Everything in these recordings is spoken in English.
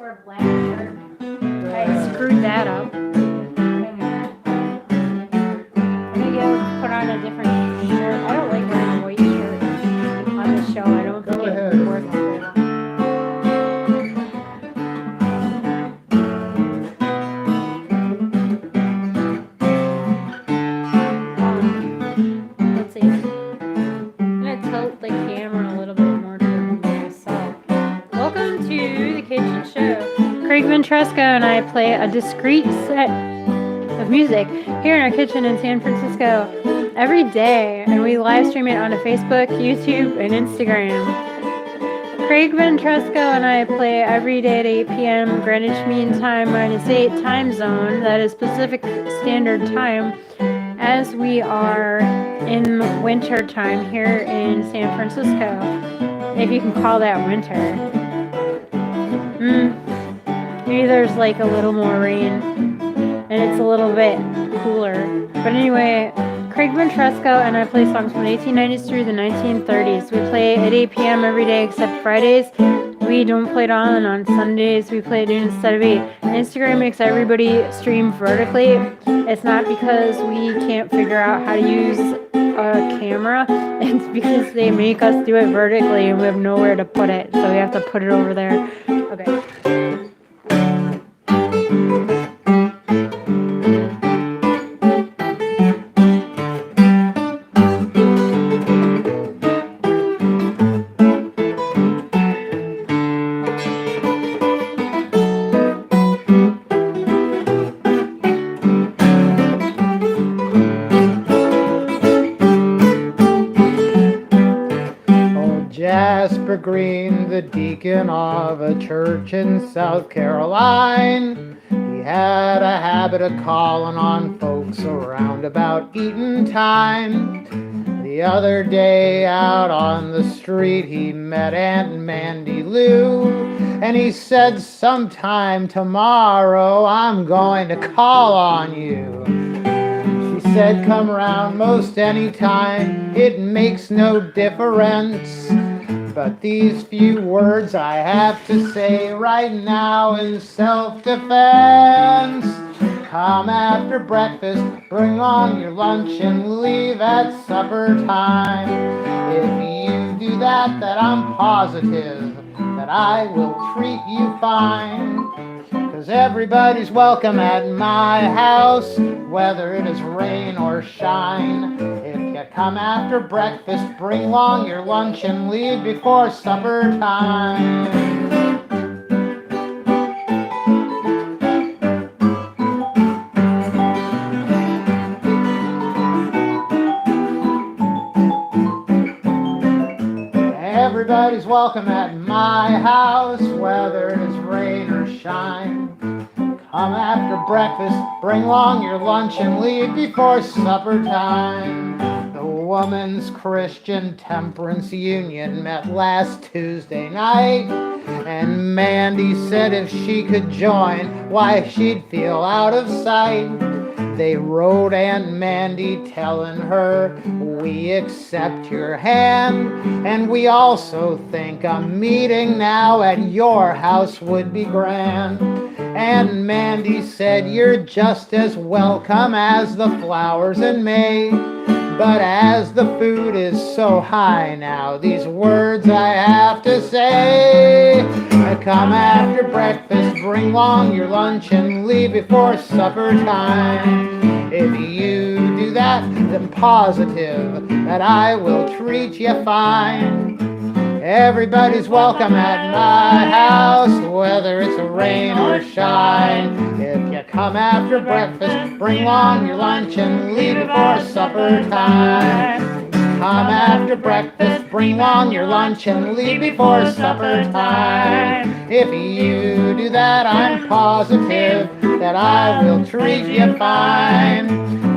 wore a black shirt. I screwed that up. I'm gonna go put on a different shirt. I don't like wearing a white shirt on the show. I don't think it works very well. Let's see. I'm gonna tilt the camera a little bit more toward myself. Welcome to the Kitchen Show. Craig Ventresco and I play a discrete set of music here in our kitchen in San Francisco every day, and we live stream it onto Facebook, YouTube, and Instagram. Craig Ventresco and I play every day at 8 p.m. Greenwich Mean Time -8 time zone, that is Pacific Standard Time, as we are in winter time here in San Francisco, if you can call that winter. Maybe there's like a little more rain and it's a little bit cooler. But anyway, Craig Ventresco and I play songs from the 1890s through the 1930s. We play at 8 p.m. every day except Fridays. We don't play it on Sundays. We play it noon instead of 8. Instagram makes everybody stream vertically. It's not because we can't figure out how to use a camera. It's because they make us do it vertically and we have nowhere to put it. So we have to put it over there. Okay. Jasper Green, the deacon of a church in South Carolina, he had a habit of calling on folks around about eating time. The other day out on the street he met Aunt Mandy Lou, and he said, "Sometime tomorrow I'm going to call on you." She said, "Come round most any time, it makes no difference. But these few words I have to say right now in self-defense. Come after breakfast, bring on your lunch and leave at supper time. If you do that, I'm positive that I will treat you fine. 'Cause everybody's welcome at my house, whether it is rain or shine. If you come after breakfast, bring along your lunch and leave before supper time." Everybody's welcome at my house, whether it is rain or shine. Come after breakfast, bring along your lunch and leave before supper time. The Woman's Christian Temperance Union met last Tuesday night, and Mandy said if she could join, why she'd feel out of sight. They wrote Aunt Mandy telling her, "We accept your hand, and we also think a meeting now at your house would be grand." Aunt Mandy said, "You're just as welcome as the flowers in May. But as the food is so high now, these words I have to say. Come after breakfast, bring along your lunch and leave before supper time. If you do that, then positive that I will treat you fine. Everybody's welcome at my house, whether it's rain or shine. If you come after breakfast, bring along your lunch and leave before supper time. Come after breakfast, bring along your lunch and leave before supper time. If you do that, I'm positive that I will treat you fine.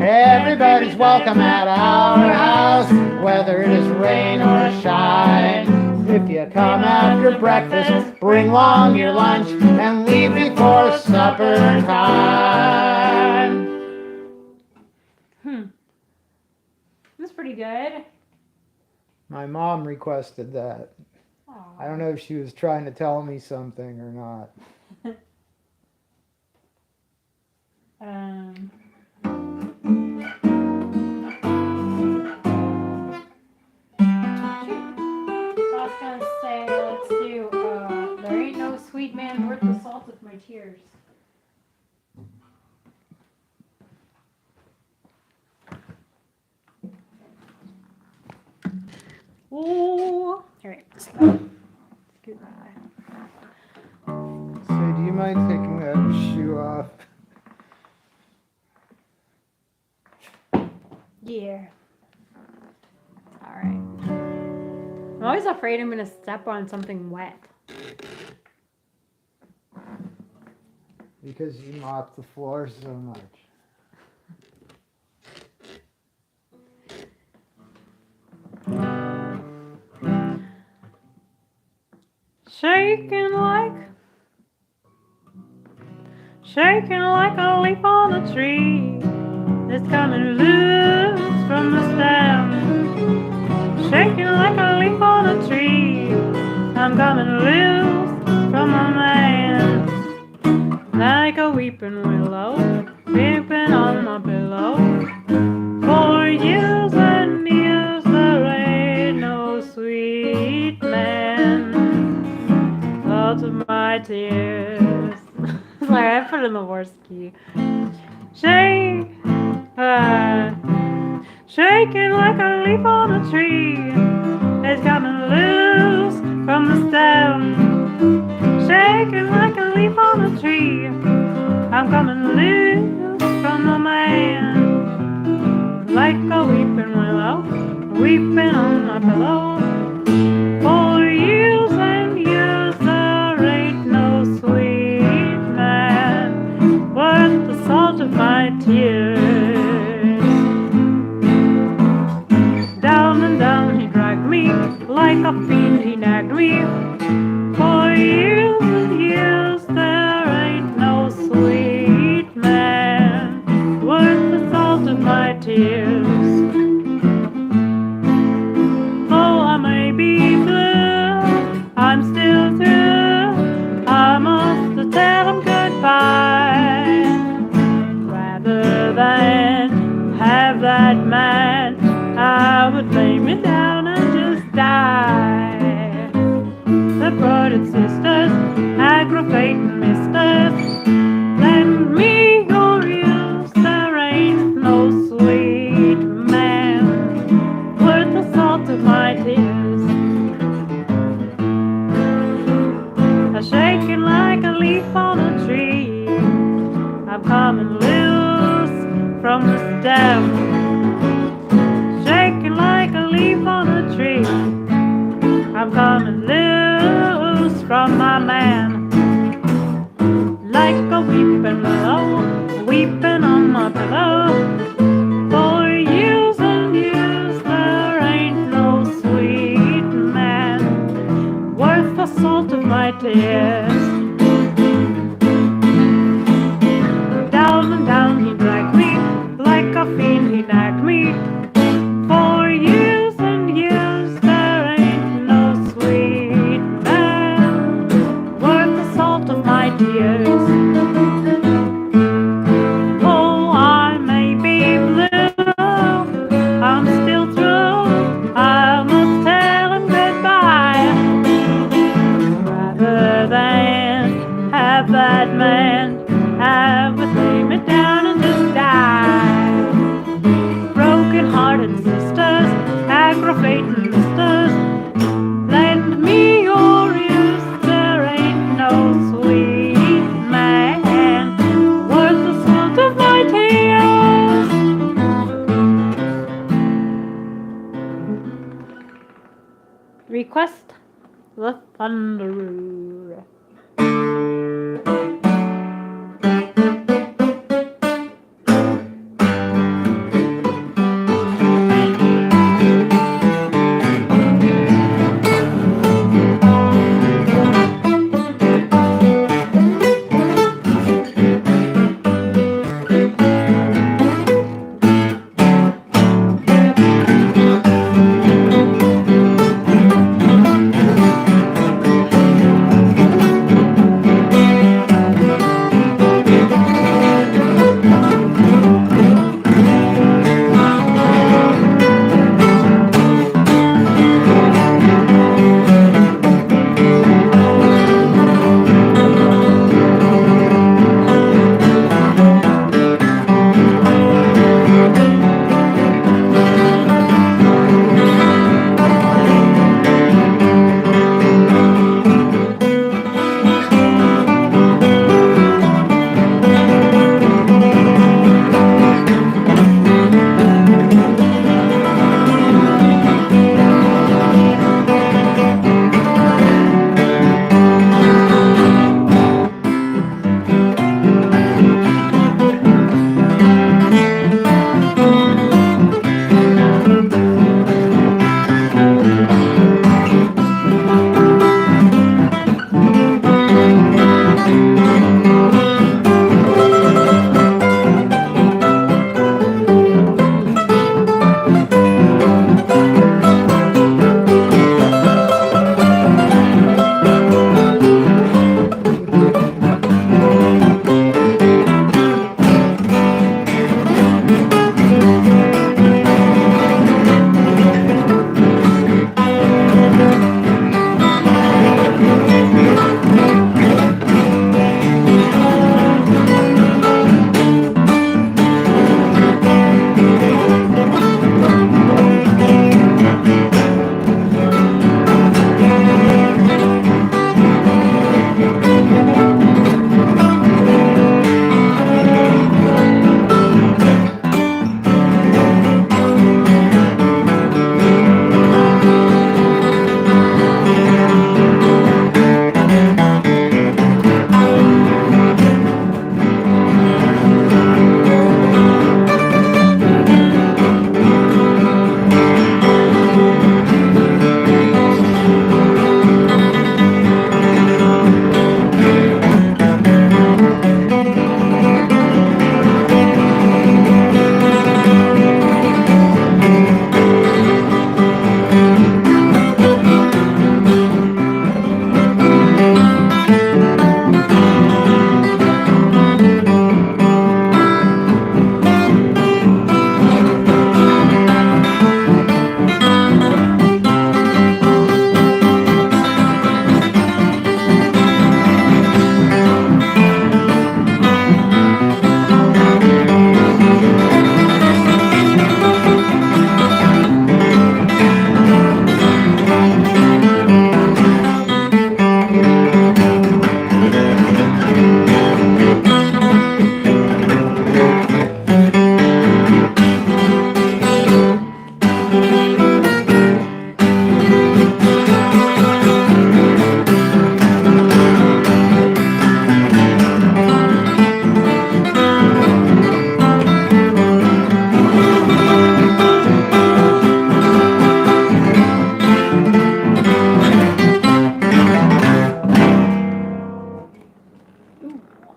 Everybody's welcome at our house, whether it is rain or shine. If you come after breakfast, bring along your lunch and leave before supper time." That's pretty good. My mom requested that. Aww. I don't know if she was trying to tell me something or not. Um, I was gonna say, let's do, there ain't no sweet man worth the salt of my tears. Ooh. Alright, stop. Goodbye. So, do you mind taking that shoe off? Yeah. Alright. I'm always afraid I'm gonna step on something wet. Because you mop the floor so much. Shaking like a leaf on a tree. It's coming loose from the stem. Shaking like a leaf on a tree. I'm coming loose from a man. Like a weeping willow, weeping on my pillow. For years and years there ain't no sweet man. Out of my tears. Sorry, I put it in the worst key. Shaking like a leaf on a tree. It's coming loose from the stem. Shaking like a leaf on a tree. I'm coming loose from the man. Like a weeping willow, weeping on my pillow. For years and years there ain't no sweet man worth the salt of my tears. Down and down he dragged me, like a fiend he nagged me. For years and years there ain't no sweet man worth the salt of my tears. Though I may be blue, I'm still through. I must tell him goodbye, rather than have that man. I would lay me down and just die. The brothers sisters, aggravating misters, lend me your ears. There ain't no sweet man worth the salt of my tears. Shaking like a leaf on a tree. I'm coming loose from the stem. Shaking like a leaf on a tree. I'm coming loose from my man. Like a weeping willow, weeping on my pillow. For years and years there ain't no sweet man worth the salt of my tears. Down and down he dragged me, like a fiend he nagged me. For years and years there ain't no sweet man worth the salt of my tears. Oh, I may be blue, I'm still through. I must tell him goodbye, rather than have that man. I would lay me down and just die. Broken-hearted sisters, aggravating misters, lend me your ears. There ain't no sweet man worth the salt of my tears. Request the Thunderer.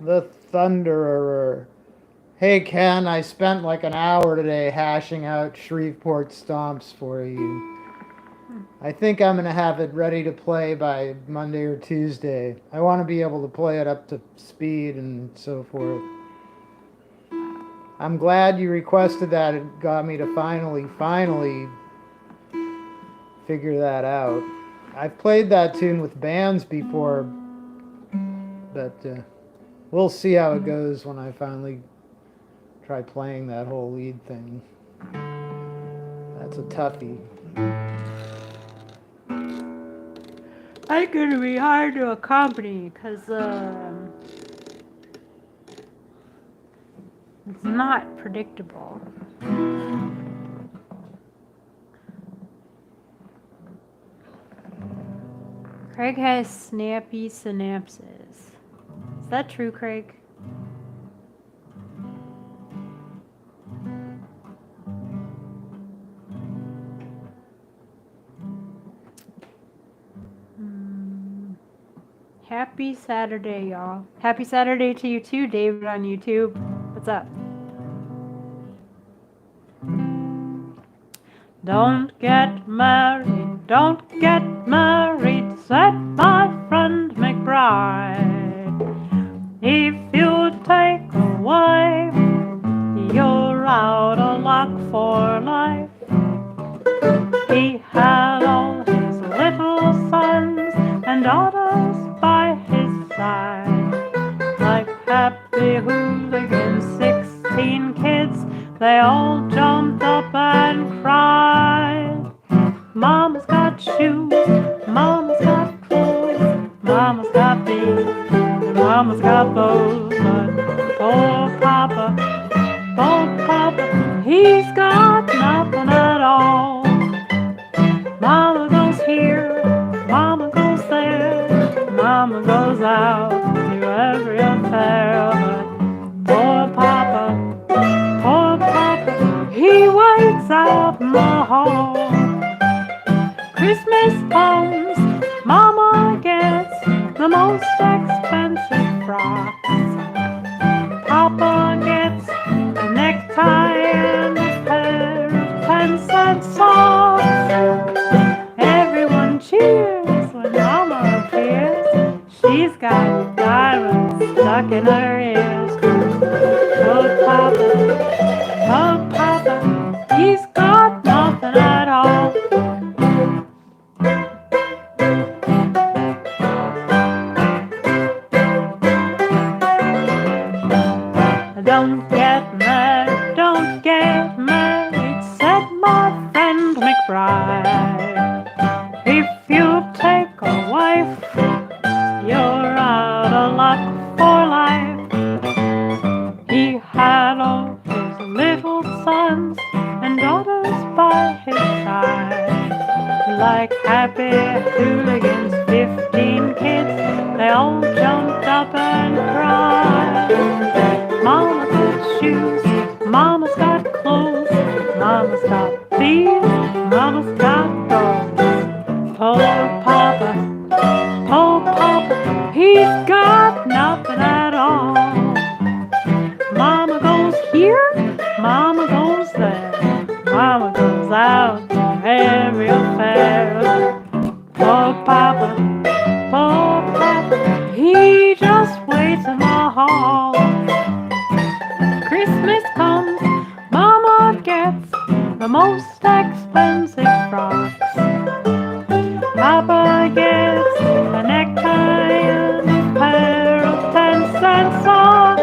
the Thunderer. Hey Ken, I spent like an hour today hashing out Shreveport stomps for you. I think I'm going to have it ready to play by Monday or Tuesday. I want to be able to play it up to speed and so forth. I'm glad you requested that. It got me to finally figure that out. I've played that tune with bands before, but we'll see how it goes when I finally try playing that whole lead thing. That's a toughie. It's going to be hard to accompany because it's not predictable. Craig has snappy synapses. Is that true, Craig? Happy Saturday, y'all. Happy Saturday to you too, David on YouTube. What's up? Don't get married, said my friend McBride. If you take a wife, you're out of luck for life. He had all his little sons and daughters by his side. Like happy hooligans, 16 kids, they all jumped up and cried. Mama's got shoes, Mama's got clothes, Mama's got beans, and Mama's got bows. But poor Papa, he's got nothing at all. Mama goes here, Mama goes there, Mama goes out to every affair. But poor Papa, he waits out in the hall. Christmas comes, Mama gets the most expensive frocks. Papa gets a necktie and a pair of 10-cent socks. Everyone cheers when Mama appears. She's got diamonds stuck in her ears. Oh Papa, he's got nothing at all. Don't get married, said my friend McBride. If you take a wife, you're out of luck for life. He had all his little sons and daughters by his side. Like happy hooligans, 15 kids, they all jumped up and cried. Mama's got shoes, Mama's got clothes, Mama's got thieves, Mama's got gold. Poor Papa, he's got nothing at all. Mama goes here, Mama goes there, Mama goes out to every affair. Poor Papa, he just waits in the hall. Christmas comes, Mama gets the most expensive frocks. Papa gets a necktie and a pair of 10-cent socks.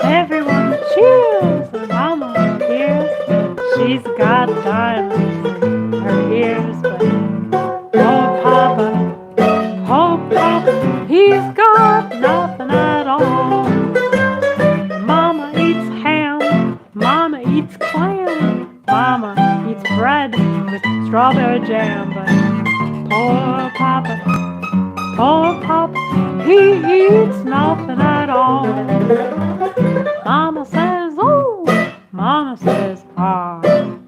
Everyone cheers when Mama appears. She's got diamonds in her ears. But Papa, he's got nothing at all. Mama eats ham, Mama eats clam, Mama eats bread with strawberry jam. But poor Papa, he eats nothing at all. Mama says, oh, Mama says, ah,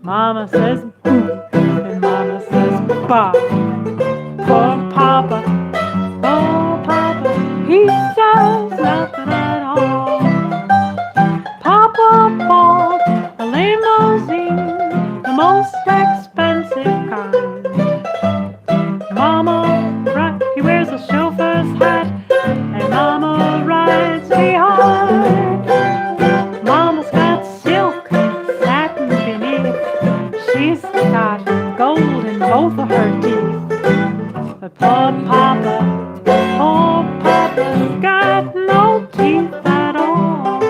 Mama says, boo, and Mama says, bah. Poor Papa, he says nothing at all. Papa bought a limousine, the most expensive kind. Mama, he wears a chauffeur's hat, and Mama rides behind. Mama's got silk satin beneath. She's got gold in both of her teeth. But poor Papa's got no teeth at all.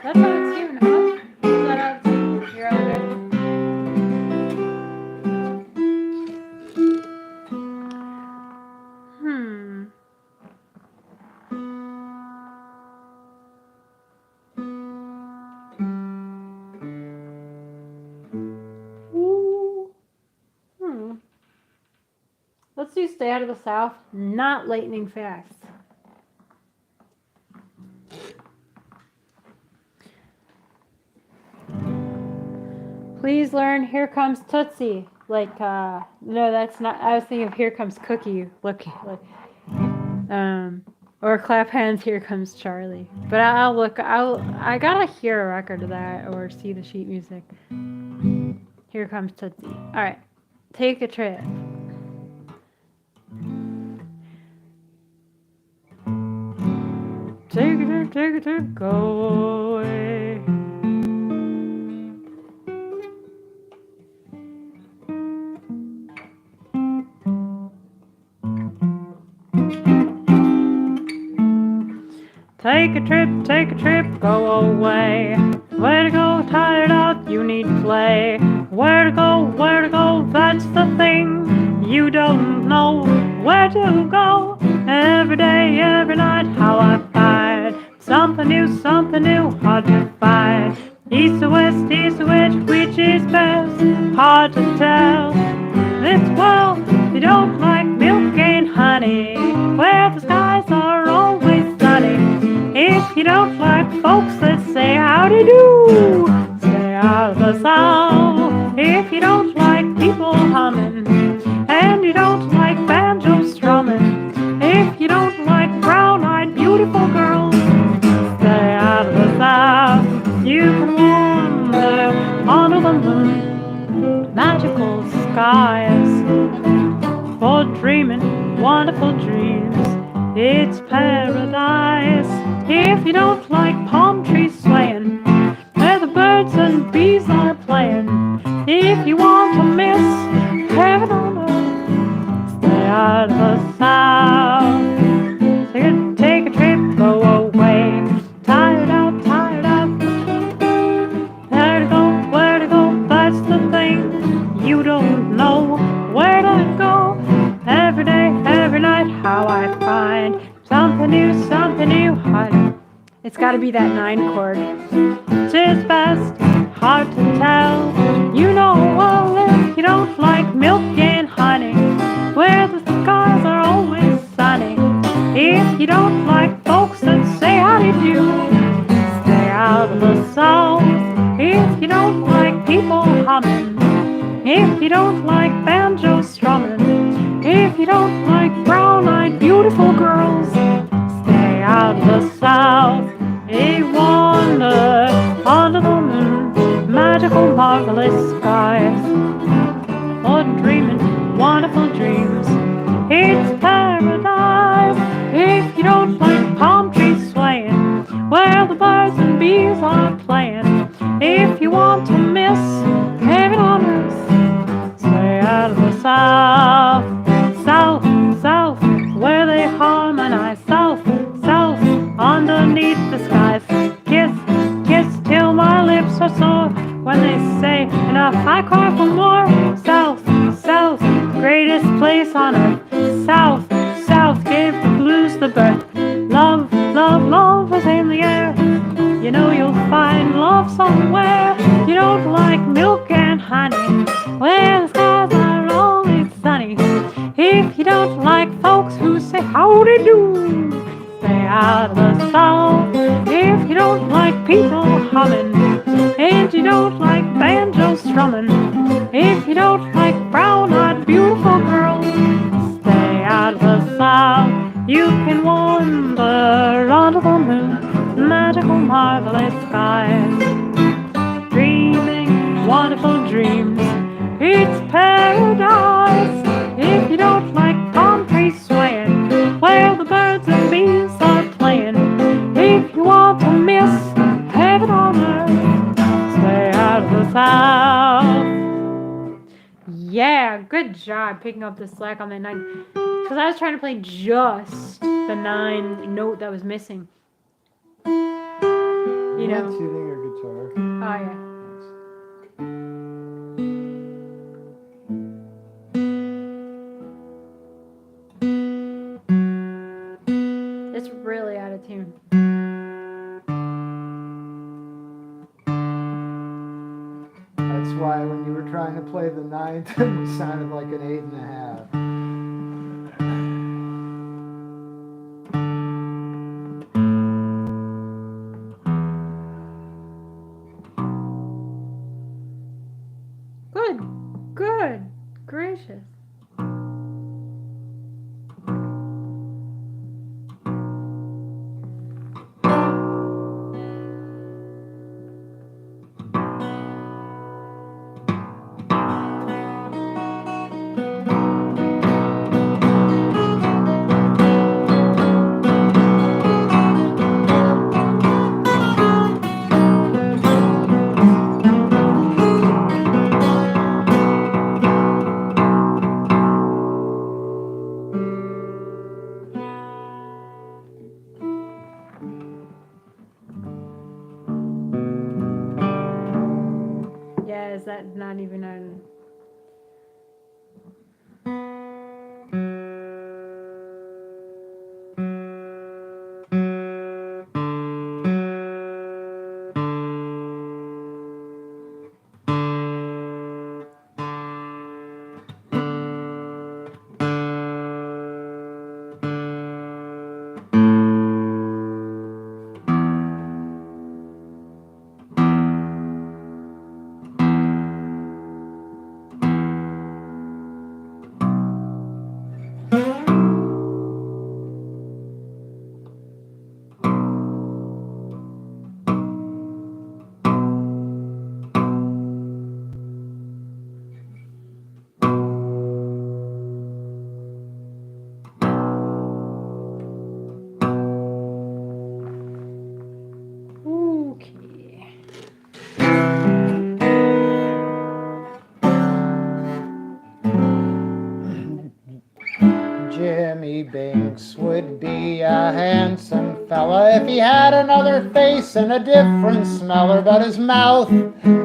That's how it's here now. Is that how it's here? You're all good. Ooh. Let's do Stay Out of the South, not lightning fast. Please learn Here Comes Tootsie. Like, no, that's not. I was thinking of Here Comes Cookie. Look, like, or Clap Hands, Here Comes Charlie. But I'll look. I gotta hear a record of that or see the sheet music. Here Comes Tootsie. All right, take a trip. Take a trip, go away. Take a trip, go away. Where to go, tired out, you need play. Where to go, that's the thing. You don't know where to go. Every day, every night, how I find something new, hard to find. East or west, which is best? Hard to tell. This world, you don't like milk and honey, where the skies are always sunny. If you don't like folks that say howdy do, stay out of the South. If you don't like people humming, and you don't like banjo strumming, if you don't like brown-eyed beautiful girls, stay out of the South. You can wander under the moon, magical skies, for dreaming wonderful dreams. It's paradise. If you don't like palm trees swaying, where the birds and bees are playing, if you want to miss heaven on earth, stay out of the South. Take a trip, go away. Tired out. Where to go, that's the thing. You don't know where to go. Every day, every night, how I find something new, hard. It's gotta be that 9 chord. Tis best, hard to tell. You know well if you don't like milk and honey, where the skies are always sunny. If you don't like folks that say howdy do, stay out of the South. If you don't like people humming, if you don't like banjo strumming, if you don't like brown-eyed beautiful girls, stay out of the South. A wander under the moon, magical, marvelous skies, for dreaming wonderful dreams. It's paradise. If you don't like palm trees swaying, where the birds and bees are playing, if you want to miss heaven on earth, stay out of the South. South, where they harmonize. South, underneath the skies. Kiss till my lips are sore. When they say enough, I cry for more. South, greatest place on earth. South, gave the blues the birth. Love is in the air. You know you'll find love somewhere. You don't like milk and honey, where the skies are always sunny. If you don't like folks who say howdy do, stay out of the South. If you don't like people humming, and you don't like banjo strumming, if you don't like brown-eyed beautiful girls, stay out of the South. You can wander under the moon, magical, marvelous skies, dreaming wonderful dreams. It's paradise. If you don't like palm trees swaying, where the birds and bees are playing, if you want to miss heaven on earth, stay out of the South. Yeah, good job picking up the slack on that 9. Because I was trying to play just the 9 note that was missing. You know. Tuning your guitar. Oh, yeah. It's really out of tune. That's why when you were trying to play the 9th, it sounded like an 8.5. delicious. Yeah, is that not even on? Okay. Jimmy Binks would be a handsome fella if he had another face and a different smeller, but his mouth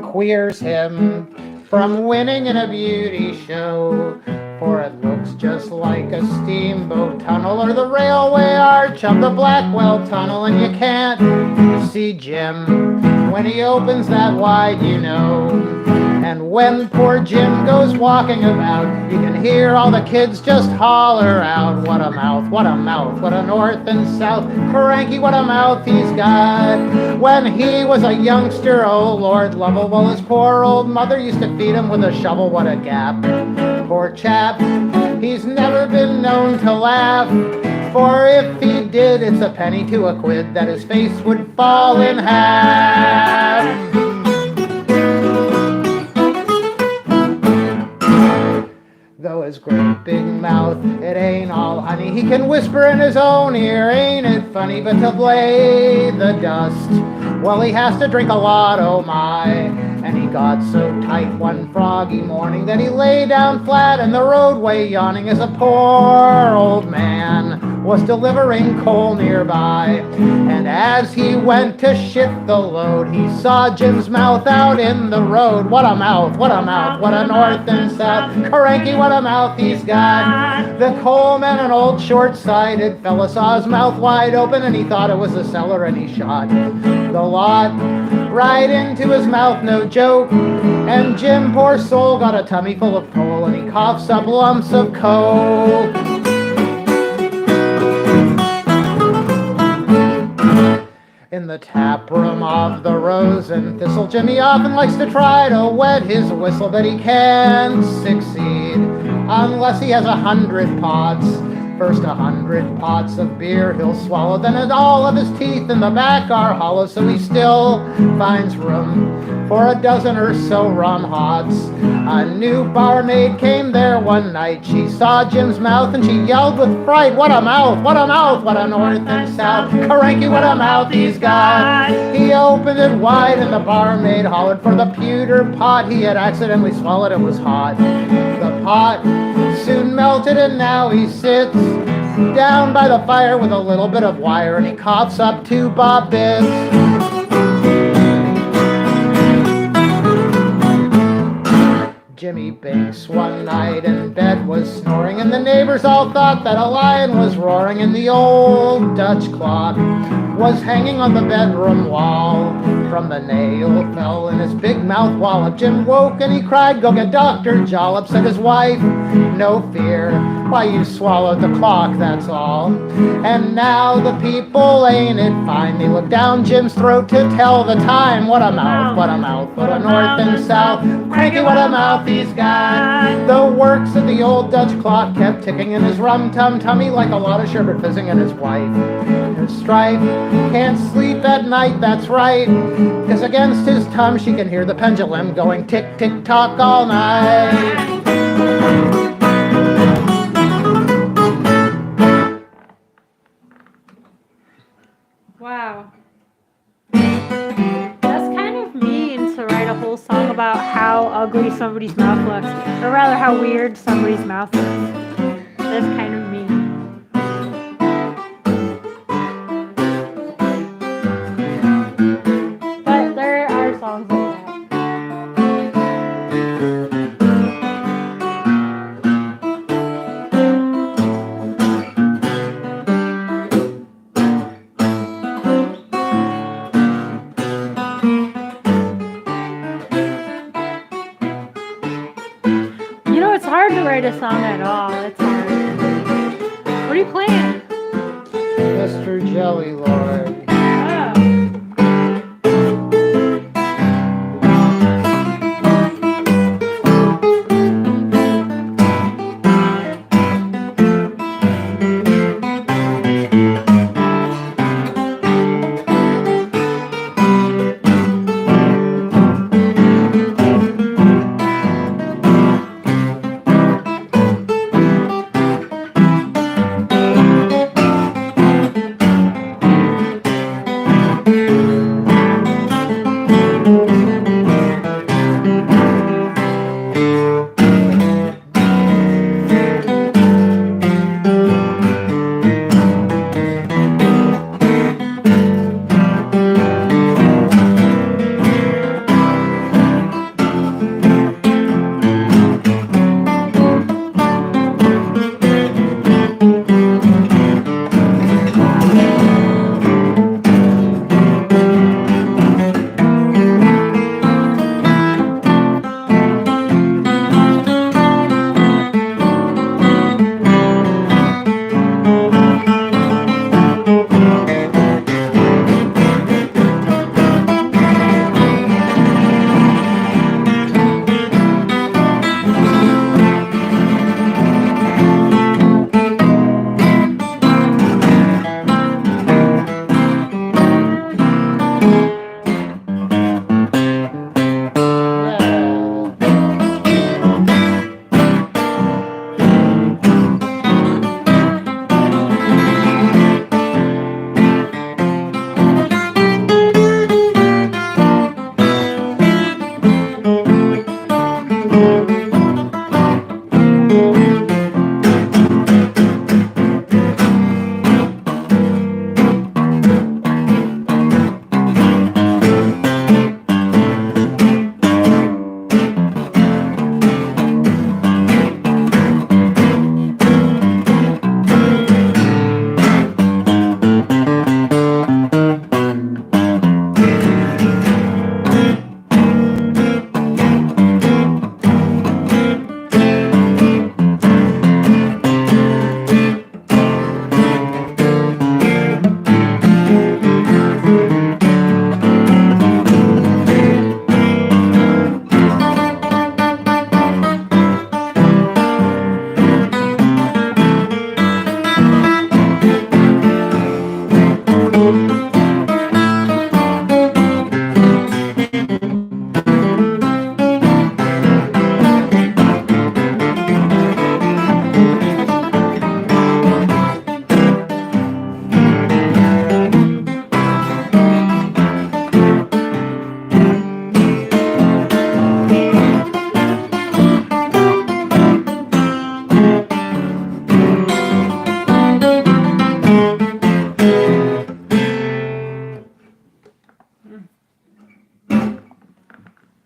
queers him from winning in a beauty show. For it looks just like a steamboat tunnel or the railway arch of the Blackwell Tunnel, and you can't see Jim when he opens that wide, you know. And when poor Jim goes walking about, you can hear all the kids just holler out, what a mouth, what a mouth, what a north and south, cranky, what a mouth he's got. When he was a youngster, oh Lord Lovell, well his poor old mother used to feed him with a shovel, what a gap. Poor chap, he's never been known to laugh, for if he did, it's a penny to a quid that his face would fall in half. Though his great big mouth, it ain't all honey, he can whisper in his own ear, ain't it funny? But to lay the dust, well, he has to drink a lot, oh my. And he got so tight one froggy morning that he lay down flat in the roadway yawning as a poor old man was delivering coal nearby. And as he went to shift the load, he saw Jim's mouth out in the road. What a mouth, what a mouth, what a north and south, cranky, what a mouth he's got. The coalman, an old short-sighted fella, saw his mouth wide open and he thought it was the cellar, and he shot the lot right into his mouth, no joke. And Jim, poor soul, got a tummy full of coal and he coughs up lumps of coke. In the tap room of the Rose and Thistle, Jimmy often likes to try to wet his whistle, but he can't succeed unless he has 100 pots. First 100 pots of beer he'll swallow, then all of his teeth in the back are hollow, so he still finds room for a dozen or so rum hots. A new barmaid came there one night. She saw Jim's mouth and she yelled with fright, what a mouth, what a mouth, what a north and south, cranky, what a mouth he's got. He opened it wide and the barmaid hollered, for the pewter pot he had accidentally swallowed, it was hot. The pot soon melted and now he sits down by the fire with a little bit of wire and he coughs up 2 bob bits. Jimmy Binks one night in bed was snoring, and the neighbors all thought that a lion was roaring, and the old Dutch clock was hanging on the bedroom wall. From the nail fell in his big mouth wallop. Jim woke and he cried, "Go get Dr. Jollop." Said his wife, "No fear, why you swallowed the clock, that's all." And now the people ain't it fine. They look down Jim's throat to tell the time. What a mouth, what a mouth, what a north and south. Cranky, what a mouth he's got. The works of the old Dutch clock kept ticking in his rum-tum-tummy like a lot of sherbet fizzing. And his wife, his strife, can't sleep at night, that's right. 'Cause against his tongue she can hear the pendulum going tick-tick-tock all night. Wow. That's kind of mean to write a whole song about how ugly somebody's mouth looks, or rather how weird somebody's mouth looks. That's kind of mean. But there are songs like that. You know, it's hard to write a song at all. It's hard. What are you playing? Mr. Jelly Lord. Oh.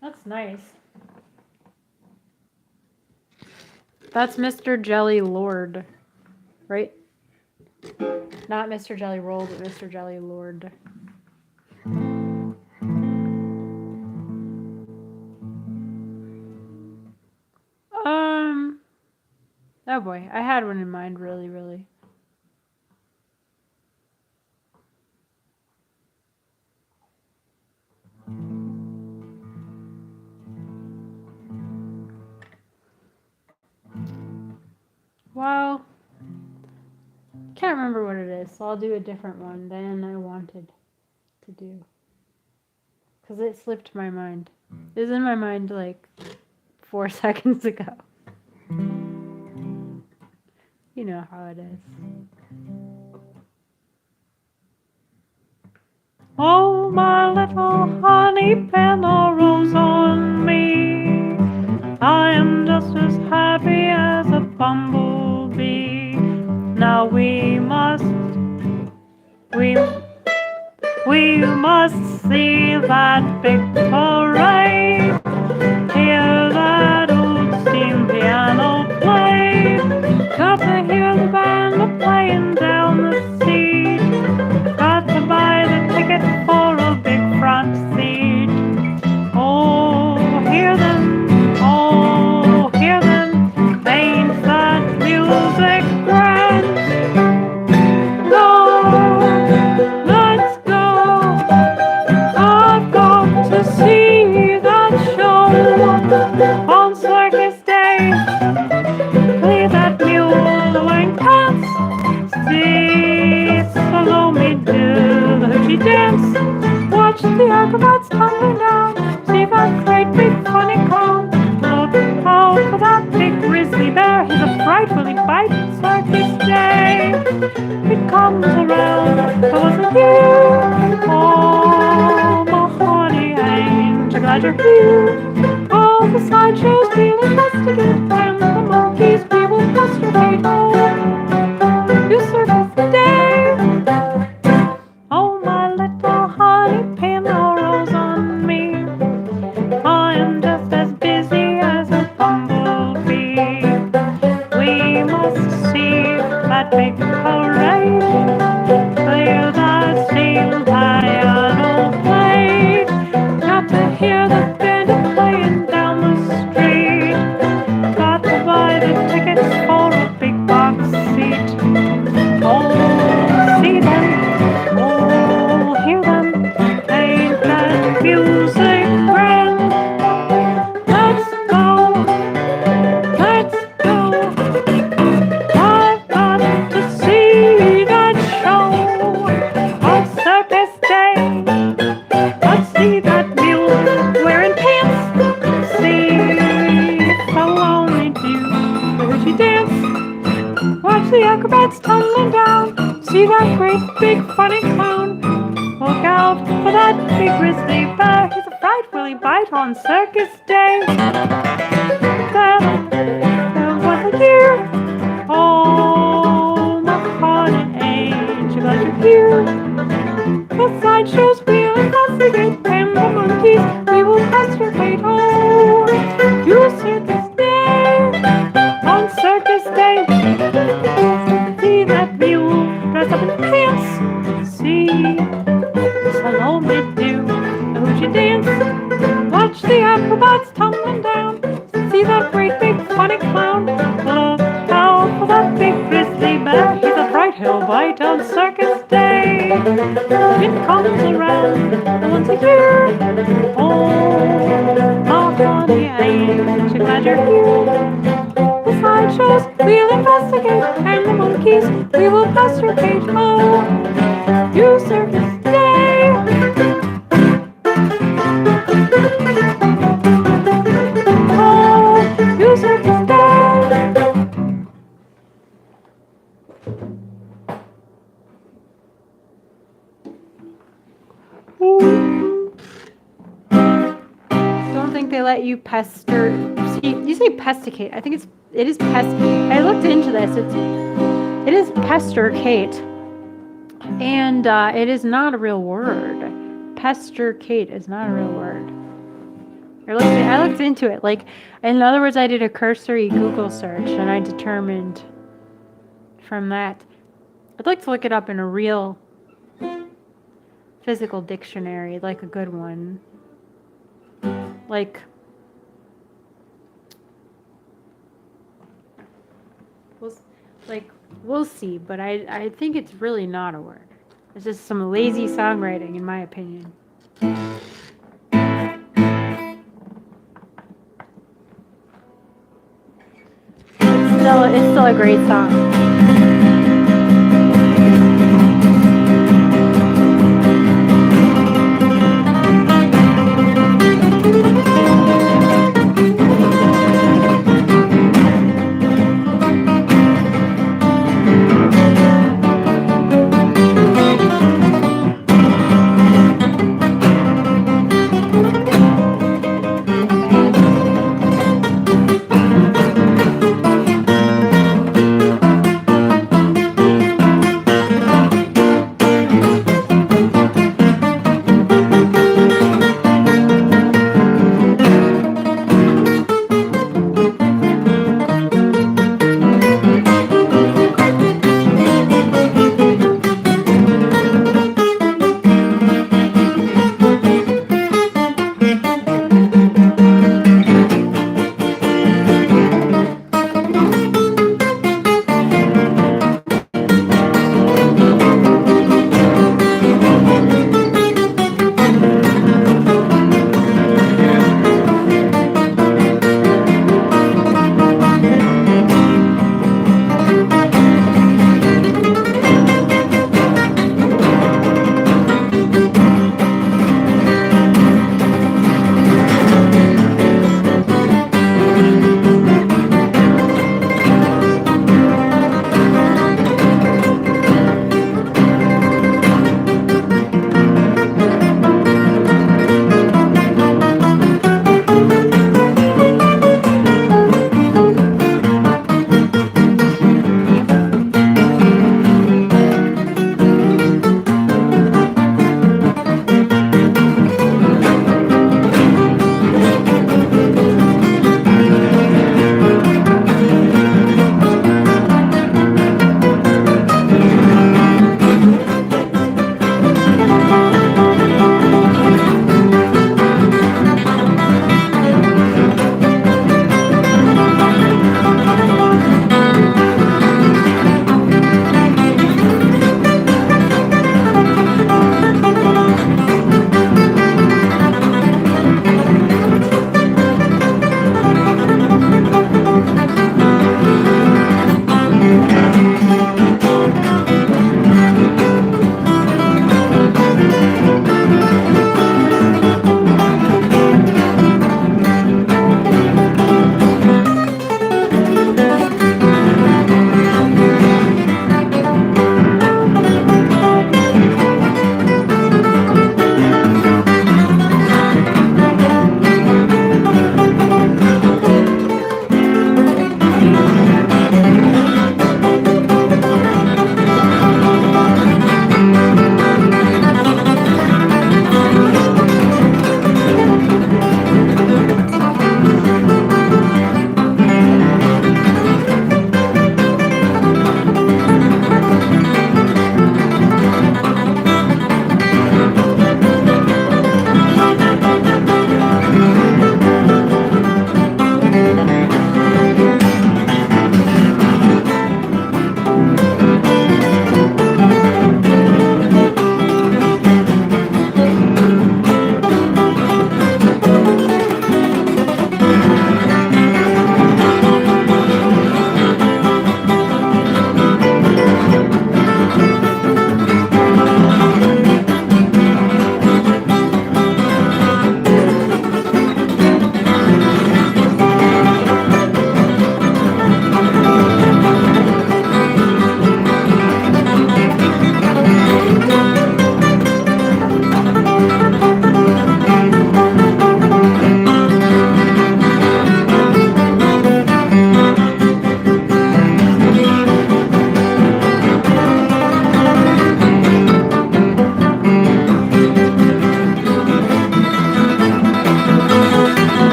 That's nice. That's Mr. Jelly Lord, right? Not Mr. Jelly Roll, but Mr. Jelly Lord. Oh boy, I had one in mind, really. Well, can't remember what it is, so I'll do a different one than I wanted to do. Because it slipped my mind. It was in my mind like 4 seconds ago. You know how it is. Oh, my little honey pillow rose on me. I am just as happy as a bumblebee. Now we must see that big parade. Hear that old steam piano play. Got to hear the band a-playing down the street. Got to buy the ticket for a big front seat. Oh, hear them, ain't that music grand? Go, let's go, I've got to see that show on Circus Day. Play that mule wearing pants, see Salome do the hoochie dance. Watch the acrobats tumbling down, see that great big funny clown. Look out for that big grizzly bear, he's a frightfully biting Circus Day. It comes around, but wasn't you? Oh, my honey, ain't you glad you're here? All the sideshows we'll investigate, and the monkeys we will castigate. Oh, you Circus Day. Oh, my little honey pillow rose on me. I am just as busy as a bumblebee. We must see that big parade. Clear that steam piano play. Got to hear the band playing down the street. Got to buy the tickets for a big box seat. Oh, see them, oh, hear them, ain't that music grand? Let's go, I've got to see that show on Circus Day. Let's see that mule wearing pants, see Salome do the hoochie dance. Watch the acrobats tumbling down, see that great big funny clown. Look out for that big grizzly bear, he's a frightfully bite on Circus Day. There was a deer, oh, my honey, ain't you glad you're here? The sideshows we'll investigate, and the monkeys we will castigate. Oh, you Circus Day, on Circus Day. See that mule dressed up in pants, see Salome do the hoochie dance. Watch the acrobats tumbling down, see that great big funny clown. Look out for that big grizzly bear, he's a bright hill bite on Circus Day. It comes around once a year. Oh, my honey, ain't you glad you're here? The sideshows we'll investigate, and the monkeys we will castigate. Oh, you Circus Day. Oh, you Circus Day. Don't think they let you pester. See, you say pesticate. I think it is pest. I looked into this. It is pesticate, and it is not a real word. Pesticate is not a real word. I looked into it. Like, in other words, I did a cursory Google search, and I determined from that I'd like to look it up in a real physical dictionary, like a good one. Like, we'll see, but I think it's really not a word. It's just some lazy songwriting, in my opinion. It's still a great song.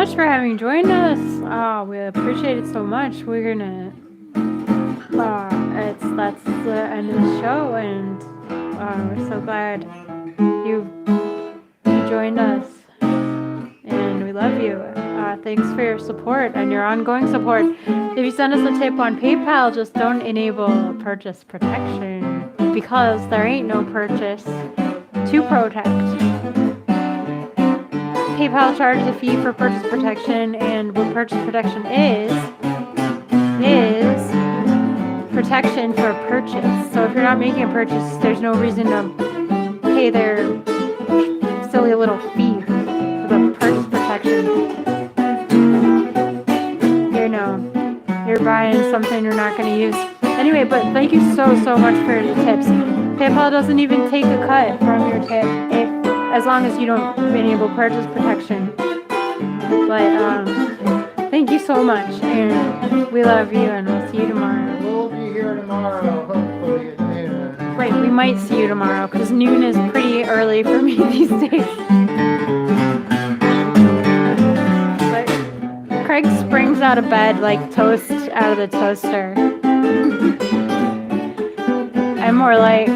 much for having joined us. We appreciate it so much. We're gonna. That's the end of the show, and we're so glad you joined us, and we love you. Thanks for your support and your ongoing support. If you send us a tip on PayPal, just don't enable purchase protection because there ain't no purchase to protect. PayPal charges a fee for purchase protection, and what purchase protection is protection for purchase. So if you're not making a purchase, there's no reason to pay their silly little fee for the purchase protection. You're buying something you're not going to use. Anyway, but thank you so much for the tips. PayPal doesn't even take a cut from your tip as long as you don't enable purchase protection. But thank you so much, and we love you, and we'll see you tomorrow. We'll be here tomorrow, hopefully at noon. Right, we might see you tomorrow because noon is pretty early for me these days. But Craig springs out of bed like toast out of the toaster. I'm more like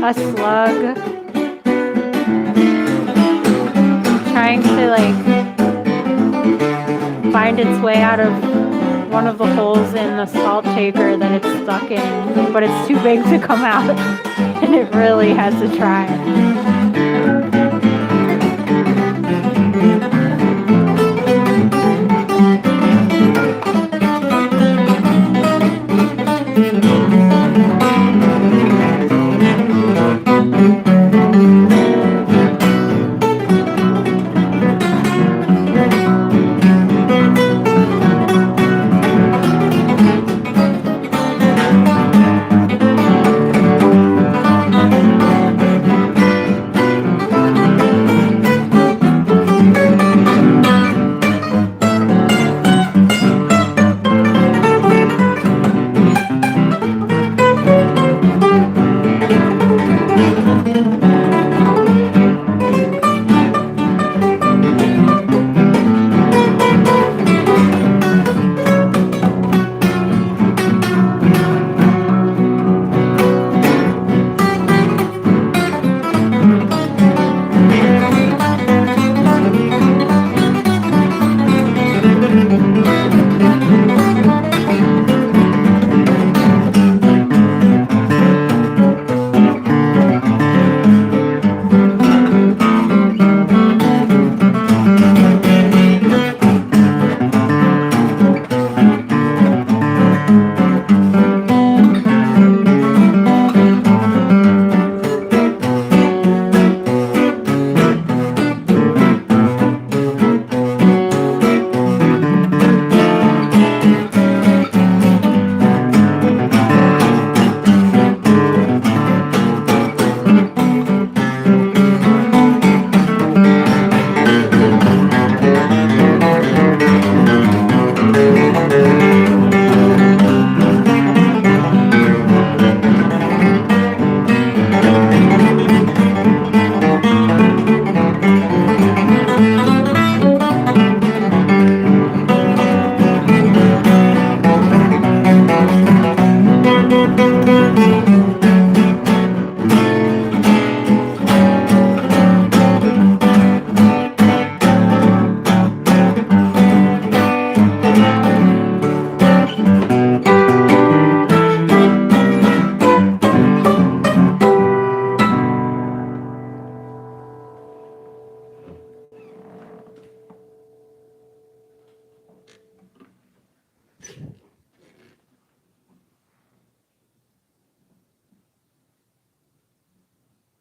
a slug trying to find its way out of one of the holes in the salt shaker that it's stuck in, but it's too big to come out and it really has to try.